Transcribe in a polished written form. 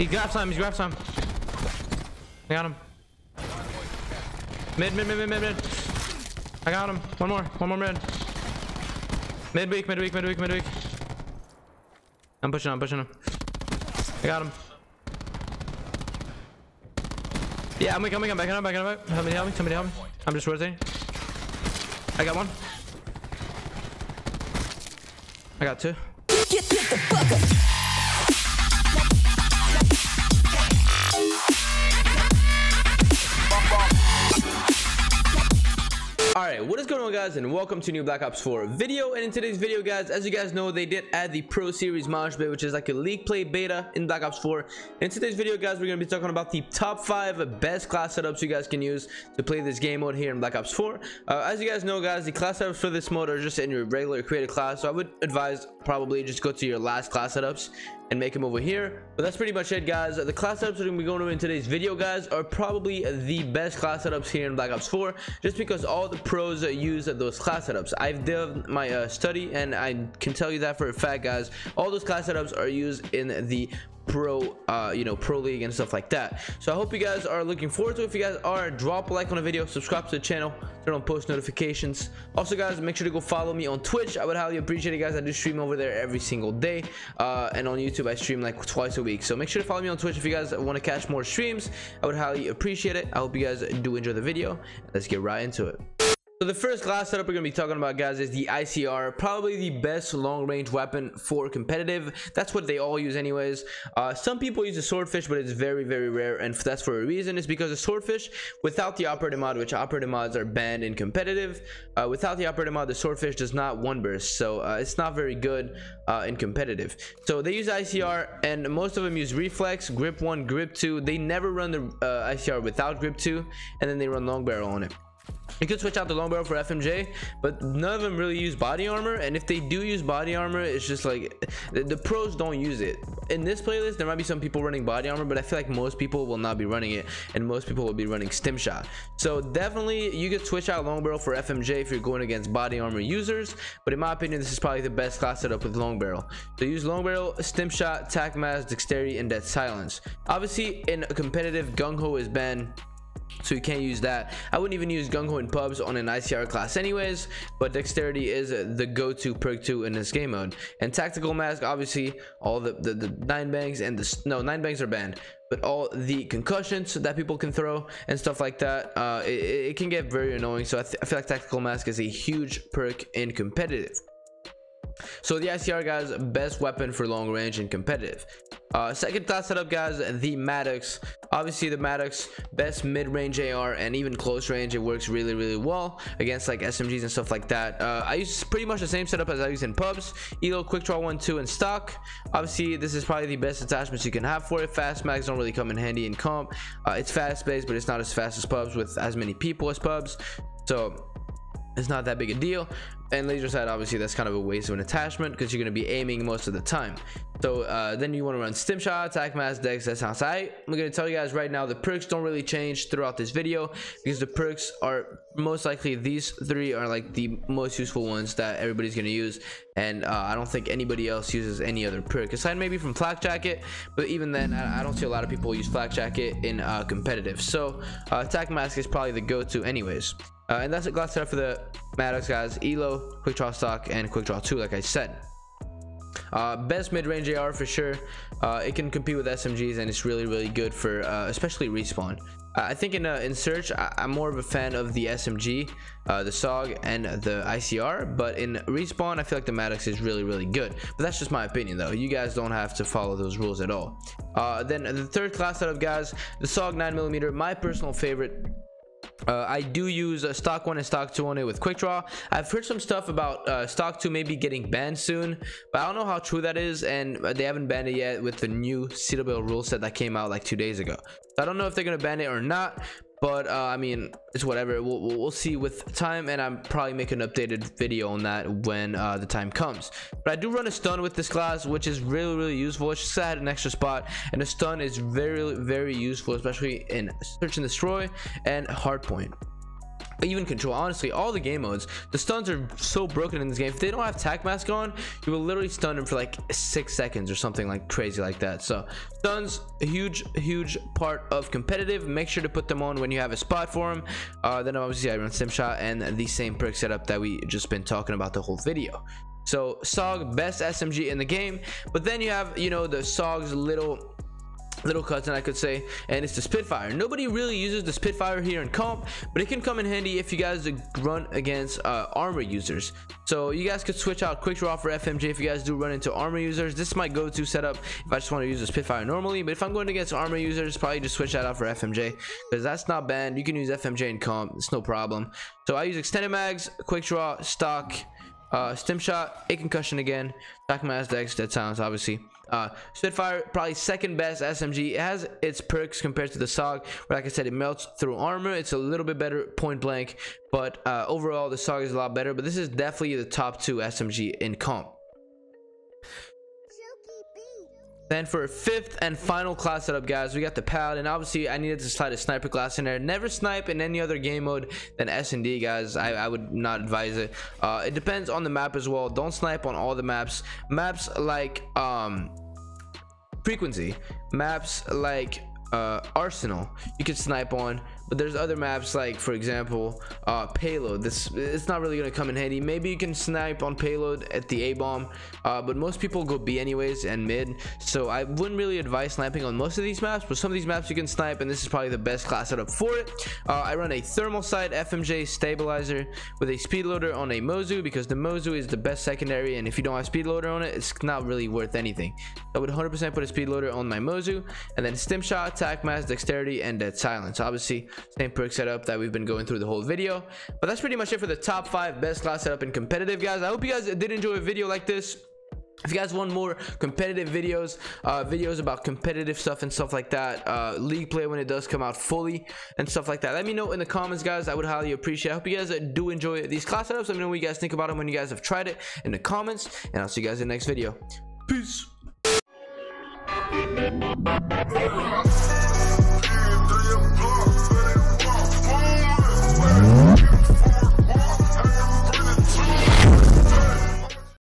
He grabbed some. He's grabbed some. I got him. Mid. I got him. One more mid. Midweek. I'm pushing him. I got him. Yeah, I'm coming. Back up. Somebody help me. I'm just rotating. I got one. I got two. Get the fuck up. Alright, what is going on, guys, and welcome to a new Black Ops 4 video. And in today's video, guys, as you guys know, they did add the Pro Series Mosh Pit, which is like a league play beta in Black Ops 4. In today's video, guys, we're going to be talking about the top 5 best class setups you guys can use to play this game mode here in Black Ops 4. As you guys know, guys, the class setups for this mode are just in your regular created class, so I would advise probably just go to your last class setups and make them over here. But that's pretty much it, guys. The class setups we're going to be going over in today's video, guys, are probably the best class setups here in Black Ops 4, just because all the pros use those class setups. I've done my study, and I can tell you that for a fact, guys. All those class setups are used in the pro pro league and stuff like that. So I hope you guys are looking forward to it. If you guys are, drop a like on the video, subscribe to the channel, turn on post notifications. Also, guys, make sure to go follow me on Twitch. I would highly appreciate it, guys. I do stream over there every single day, and on YouTube I stream like twice a week. So make sure to follow me on Twitch if you guys want to catch more streams. I would highly appreciate it. I hope you guys do enjoy the video. Let's get right into it. So the first class setup we're going to be talking about, guys, is the ICR, probably the best long-range weapon for competitive. That's what they all use anyways. Some people use the swordfish, but it's very, very rare, and that's for a reason. It's because the swordfish, without the operative mod, which operative mods are banned in competitive, without the operative mod, the swordfish does not one burst, so it's not very good in competitive. So they use ICR, and most of them use reflex, grip 1, grip 2. They never run the ICR without grip 2, and then they run long barrel on it. You could switch out the long barrel for FMJ, but none of them really use body armor. And if they do use body armor, it's just like the pros don't use it. In this playlist, there might be some people running body armor, but I feel like most people will not be running it, and most people will be running stim shot. So definitely you could switch out long barrel for FMJ if you're going against body armor users, but in my opinion, this is probably the best class setup with long barrel. So use long barrel, stim shot, tac mask, dexterity, and dead silence. Obviously in a competitive, gung ho is banned, so you can't use that. I wouldn't even use gung ho in pubs on an ICR class anyways, but dexterity is the go-to perk 2 in this game mode. And tactical mask, obviously all the 9-bangs and the 9-bangs are banned, but all the concussions that people can throw and stuff like that, it can get very annoying. So I feel like tactical mask is a huge perk in competitive. So the ICR, guys, best weapon for long range and competitive. Second class setup, guys, the Maddox. Obviously the Maddox, best mid-range AR, and even close range, it works really, really well against like SMGs and stuff like that. I use pretty much the same setup as I use in pubs. Elo, quick draw 1, 2, and stock. Obviously this is probably the best attachments you can have for it. Fast mags don't really come in handy in comp. It's fast paced, but it's not as fast as pubs with as many people as pubs, so it's not that big a deal. And laser sight, obviously that's kind of a waste of an attachment because you're going to be aiming most of the time. So then you want to run stim shot, attack mask, dex. That sounds right. I'm going to tell you guys right now, the perks don't really change throughout this video because the perks are most likely, these 3 are like the most useful ones that everybody's going to use, and I don't think anybody else uses any other perk aside maybe from flak jacket, but even then I don't see a lot of people use flak jacket in competitive. So attack mask is probably the go-to anyways. And that's a class setup for the Maddox, guys. Elo, quick draw stock, and quick draw 2, like I said. Best mid-range AR for sure. It can compete with SMGs, and it's really, really good for especially respawn. I think in search, I'm more of a fan of the SMG, the SOG, and the ICR, but in respawn I feel like the Maddox is really, really good. But that's just my opinion though. You guys don't have to follow those rules at all. Then the third class setup, guys, the SOG 9mm, my personal favorite. I do use stock 1 and stock 2 on it with quick draw. I've heard some stuff about stock 2 maybe getting banned soon, but I don't know how true that is, and they haven't banned it yet with the new COD rule set that came out like 2 days ago. So I don't know if they're gonna ban it or not, but I mean, it's whatever. We'll see with time, and I'm probably make an updated video on that when the time comes. But I do run a stun with this class, which is really, really useful. It's just I had an extra spot, and a stun is very, very useful, especially in search and destroy and hardpoint. even control. Honestly, all the game modes, the stuns are so broken in this game. If they don't have tac mask on, you will literally stun them for like 6 seconds or something like crazy like that. So stuns, a huge part of competitive. Make sure to put them on when you have a spot for them. Then obviously I run stim shot and the same perk setup that we just been talking about the whole video. So SOG, best SMG in the game. But then you have, you know, the SOG's little cousin, I could say, and it's the Spitfire. Nobody really uses the Spitfire here in comp, but it can come in handy if you guys run against armor users. So you guys could switch out quick draw for FMJ if you guys do run into armor users. This is my go-to setup if I just want to use a Spitfire normally, but if I'm going against armor users, probably just switch that out for FMJ, because that's not banned. You can use FMJ in comp, it's no problem. So I use extended mags, quick draw, stock, stim shot, a concussion again, tac mask, dex, dead silence, obviously. Spitfire, probably second best SMG. It has its perks compared to the SOG, where like I said, it melts through armor. It's a little bit better point blank, but overall the SOG is a lot better. But this is definitely the top 2 SMG in comp. Then for 5th and final class setup, guys, we got the Paladin. Obviously I needed to slide a sniper class in there. Never snipe in any other game mode than S&D, guys. I would not advise it. It depends on the map as well. Don't snipe on all the maps like frequency, maps like Arsenal, you can snipe on. But there's other maps like, for example, payload. It's not really gonna come in handy. Maybe you can snipe on payload at the A bomb, but most people go B anyways and mid, so I wouldn't really advise sniping on most of these maps. But some of these maps you can snipe, and this is probably the best class setup for it. I run a thermal sight FMJ stabilizer with a speed loader on a Mozu, because the Mozu is the best secondary, and if you don't have speed loader on it, it's not really worth anything. I would 100% put a speed loader on my Mozu, and then stim shot, tac mask, dexterity, and dead silence. Obviously same perk setup that we've been going through the whole video. But that's pretty much it for the top 5 best class setup in competitive, guys. I hope you guys did enjoy a video like this. If you guys want more competitive videos, videos about competitive stuff and stuff like that, league play when it does come out fully and stuff like that, let me know in the comments, guys. I would highly appreciate it. I hope you guys do enjoy these class setups. Let me know what you guys think about them when you guys have tried it in the comments, and I'll see you guys in the next video. Peace.